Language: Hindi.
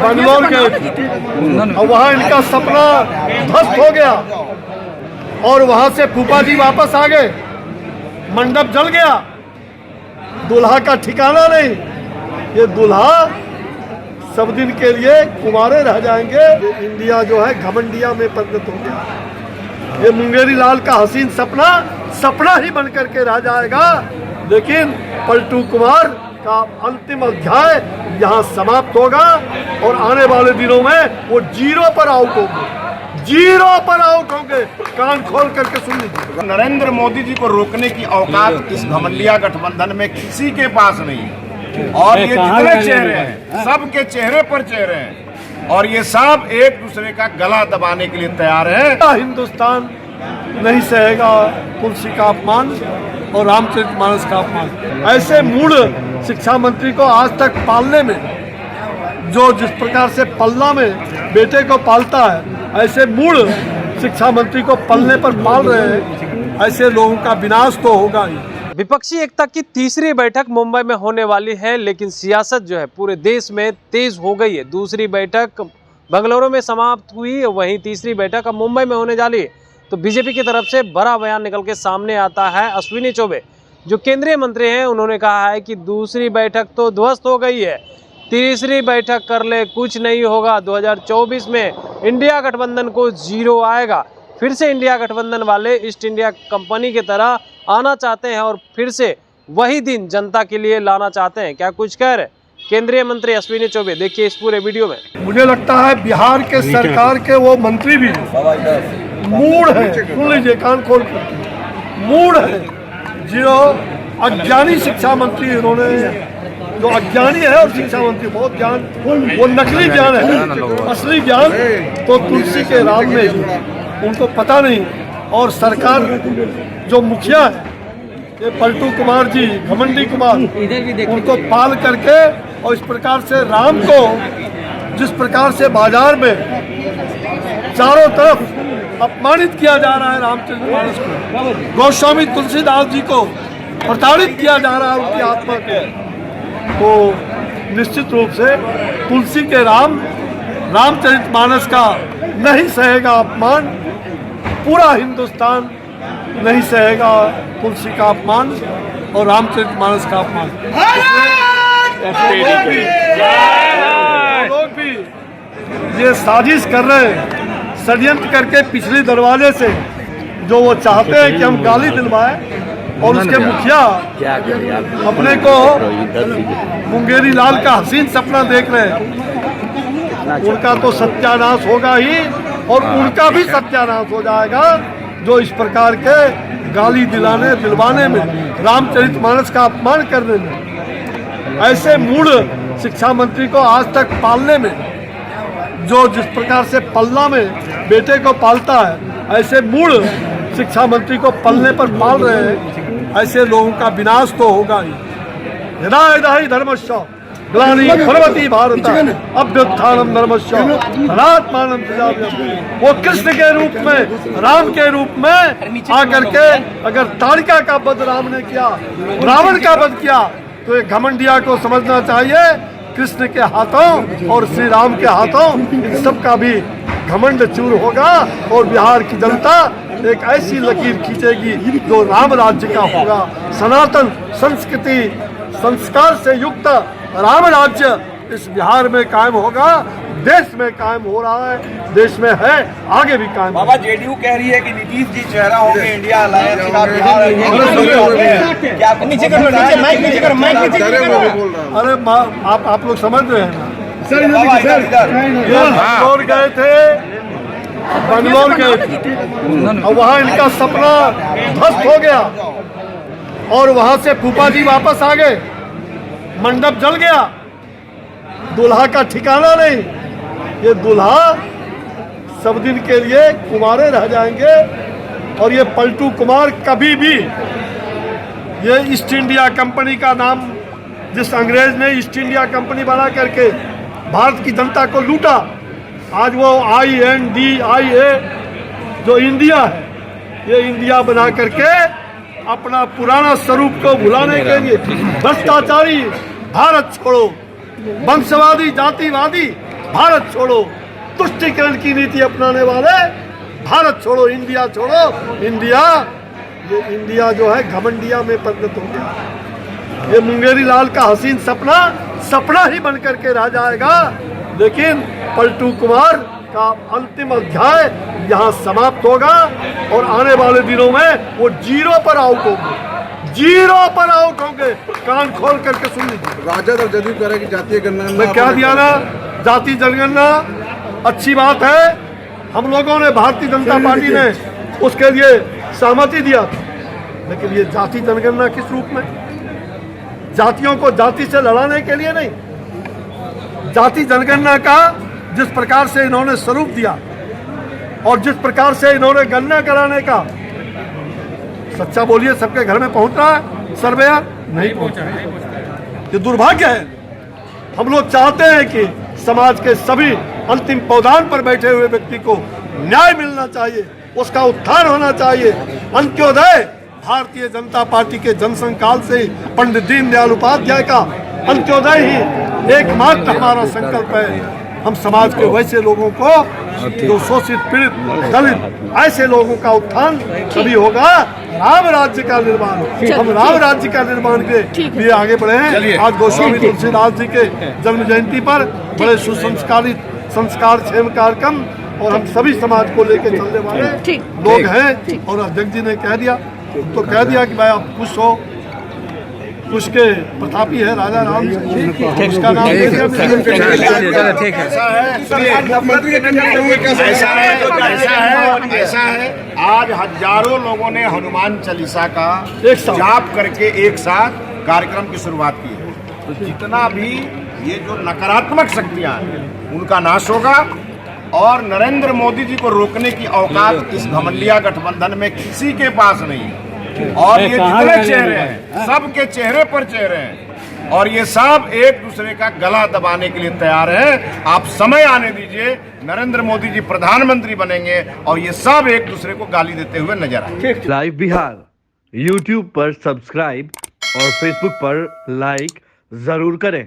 बंगलोर गए थे और वहाँ इनका सपना ध्वस्त हो गया और वहाँ से फूफा जी वापस आ गए, मंडप जल गया, दूल्हा का ठिकाना नहीं। ये दूल्हा सब दिन के लिए कुंवारे रह जाएंगे। इंडिया जो है घमंडिया में परिणत हो गया। ये मुंगेरी लाल का हसीन सपना सपना ही बन करके रह जाएगा, लेकिन पलटू कुमार का अंतिम अध्याय यहाँ समाप्त होगा और आने वाले दिनों में वो जीरो पर आउट होंगे। कान खोल करके सुन लीजिए। नरेंद्र मोदी जी को रोकने की औकात इस घमंडिया गठबंधन में किसी के पास नहीं है और ये जितने चेहरे हैं सबके चेहरे पर चेहरे हैं और ये सब एक दूसरे का गला दबाने के लिए तैयार है। हिंदुस्तान नहीं सहेगा तुलसी का अपमान और रामचरितमानस का अपमान। ऐसे मूढ़ शिक्षा मंत्री को आज तक पालने में, जो जिस प्रकार से पलना में बेटे को पालता है, ऐसे मूढ़ शिक्षा मंत्री को पलने पर पाल रहे हैं, ऐसे लोगों का विनाश तो होगा ही। विपक्षी एकता की तीसरी बैठक मुंबई में होने वाली है, लेकिन सियासत जो है पूरे देश में तेज हो गई है। दूसरी बैठक बेंगलुरु में समाप्त हुई, वहीं तीसरी बैठक अब मुंबई में होने जा रही है। तो बीजेपी की तरफ से बड़ा बयान निकल के सामने आता है। अश्विनी चौबे जो केंद्रीय मंत्री हैं, उन्होंने कहा है कि दूसरी बैठक तो ध्वस्त हो गई है, तीसरी बैठक कर ले कुछ नहीं होगा। 2024 में इंडिया गठबंधन को जीरो आएगा। फिर से इंडिया गठबंधन वाले ईस्ट इंडिया कंपनी की तरह आना चाहते हैं और फिर से वही दिन जनता के लिए लाना चाहते हैं। क्या कुछ कह रहे केंद्रीय मंत्री अश्विनी चौबे, देखिए इस पूरे वीडियो में। मुझे लगता है बिहार के सरकार के वो मंत्री भी मूढ़ है, सुन लीजिए कान खोल कर, मूढ़ है, जो अज्ञानी शिक्षा मंत्री इन्होंने, जो अज्ञानी है और शिक्षा मंत्री बहुत ज्ञान, वो नकली ज्ञान है, असली ज्ञान तो तुलसी के राम में उनको पता नहीं। और सरकार जो मुखिया है ये पलटू कुमार जी, घमंडी कुमार, उनको पाल करके और इस प्रकार से राम को, जिस प्रकार से बाजार में चारों तरफ अपमानित किया जा रहा है, रामचरितमानस को, गोस्वामी तुलसीदास जी को प्रताड़ित किया जा रहा है उनकी आत्मा को, तो निश्चित रूप से तुलसी के राम, रामचरितमानस का नहीं सहेगा अपमान। पूरा हिंदुस्तान नहीं सहेगा तुलसी का अपमान और रामचरितमानस का अपमान। लोग भी ये साजिश कर रहे हैं, षड्यंत्र करके पिछले दरवाजे से, जो वो चाहते हैं कि हम गाली दिलवाए और उसके मुखिया अपने को मुंगेरी लाल का हसीन सपना देख रहे हैं। उनका तो सत्यानाश होगा ही और उनका भी सत्यानाश हो जाएगा, जो इस प्रकार के गाली दिलवाने में, रामचरितमानस का अपमान करने में, ऐसे मूढ़ शिक्षा मंत्री को आज तक पालने में, जो जिस प्रकार से पलना में बेटे को पालता है, ऐसे मूढ़ शिक्षा मंत्री को पलने पर पाल रहे हैं, ऐसे लोगों का विनाश तो होगा ही। यदा यदा हि धर्मस्य ग्लानि भवति भारत अभ्युत्थानम् धर्मस्य तदात्मानं सृजाम्यहम्। वो कृष्ण के रूप में, राम के रूप में आकर के अगर ताड़िका का वध राम ने किया, रावण का वध किया, तो ये घमंडिया को समझना चाहिए कृष्ण के हाथों और श्री राम के हाथों इन सब का भी घमंड चूर होगा और बिहार की जनता एक ऐसी लकीर खींचेगी जो राम राज्य का होगा। सनातन संस्कृति संस्कार से युक्त राम राज्य इस बिहार में कायम होगा, देश में कायम हो रहा है, देश में है, आगे भी कायम। बाबा जेडीयू कह रही है कि नीतीश जी चेहरा होंगे इंडिया अलायंस का। अरे आप लोग समझ रहे हैं ना, बंगलोर गए थे और वहाँ इनका सपना ध्वस्त हो गया और वहाँ से फूफा जी वापस आ गए, मंडप जल गया, दूल्हा का ठिकाना नहीं। ये दूल्हा सब दिन के लिए कुंवारे रह जाएंगे और ये पलटू कुमार कभी भी, ये ईस्ट इंडिया कंपनी का नाम, जिस अंग्रेज ने ईस्ट इंडिया कंपनी बना करके भारत की जनता को लूटा, आज वो INDIA जो इंडिया है, ये इंडिया बना करके अपना पुराना स्वरूप को भुलाने के लिए भ्रष्टाचारी, भारत छोड़ो, वंशवादी, जातिवादी भारत छोड़ो तुष्टीकरण की नीति अपनाने वाले, भारत छोड़ो इंडिया छोड़ो इंडिया, ये इंडिया जो है घमंडिया में परिणत हो गया। ये मुंगेरी लाल का हसीन सपना सपना ही बन करके रह जाएगा। लेकिन पलटू कुमार का अंतिम अध्याय यहाँ समाप्त होगा और आने वाले दिनों में वो जीरो पर आउट होंगे, जीरो पर आउट होंगे। कान खोल करके सुन लीजिए। राजद और जदयू कह रहे कि जातीय गणना मैं क्या दिया ना, जाति जनगणना अच्छी बात है, हम लोगों ने भारतीय जनता पार्टी ने उसके लिए सहमति दिया था, लेकिन ये जाति जनगणना किस रूप में? जातियों को जाति से लड़ाने के लिए नहीं, जाति जनगणना का जिस प्रकार से इन्होंने स्वरूप दिया और जिस प्रकार से इन्होंने गणना कराने का, सच्चा बोलिए सबके घर में पहुंच रहा है सर्वेयर? नहीं पहुंच रहा है। ये दुर्भाग्य है। हम लोग चाहते हैं कि समाज के सभी अंतिम पौधान पर बैठे हुए व्यक्ति को न्याय मिलना चाहिए, उसका उत्थान होना चाहिए। अंत्योदय भारतीय जनता पार्टी के जनसंघ काल से पंडित दीनदयाल उपाध्याय का अंत्योदय ही एकमात्र हमारा संकल्प है। हम समाज के वैसे लोगों को जो शोषित पीड़ित दलित ऐसे लोगों का उत्थान तभी होगा राम राज्य का निर्माण। हम राम राज्य का निर्माण के लिए आगे बढ़े हैं। आज गोस्वामी तुलसीदास जी के जन्म जयंती पर बड़े सुसंस्कारित संस्कार क्षेम कार्यक्रम और हम सभी समाज को लेकर चलने वाले लोग हैं। और अध्यक्ष जी ने कह दिया तो कह दिया कि भाई आप खुश हो, कुछ के प्रतापी है राजा राम, उसका नाम दे दिया। ऐसा है आज हजारों लोगों ने हनुमान चालीसा का जाप करके एक साथ कार्यक्रम की शुरुआत की है। तो जितना भी ये जो नकारात्मक शक्तियां हैं उनका नाश होगा और नरेंद्र मोदी जी को रोकने की औकात इस घमंडिया गठबंधन में किसी के पास नहीं है। और ये जितने चेहरे हैं सबके चेहरे पर चेहरे हैं और ये सब एक दूसरे का गला दबाने के लिए तैयार हैं। आप समय आने दीजिए, नरेंद्र मोदी जी प्रधानमंत्री बनेंगे और ये सब एक दूसरे को गाली देते हुए नजर आएंगे। लाइव बिहार YouTube पर सब्सक्राइब और Facebook पर लाइक जरूर करें।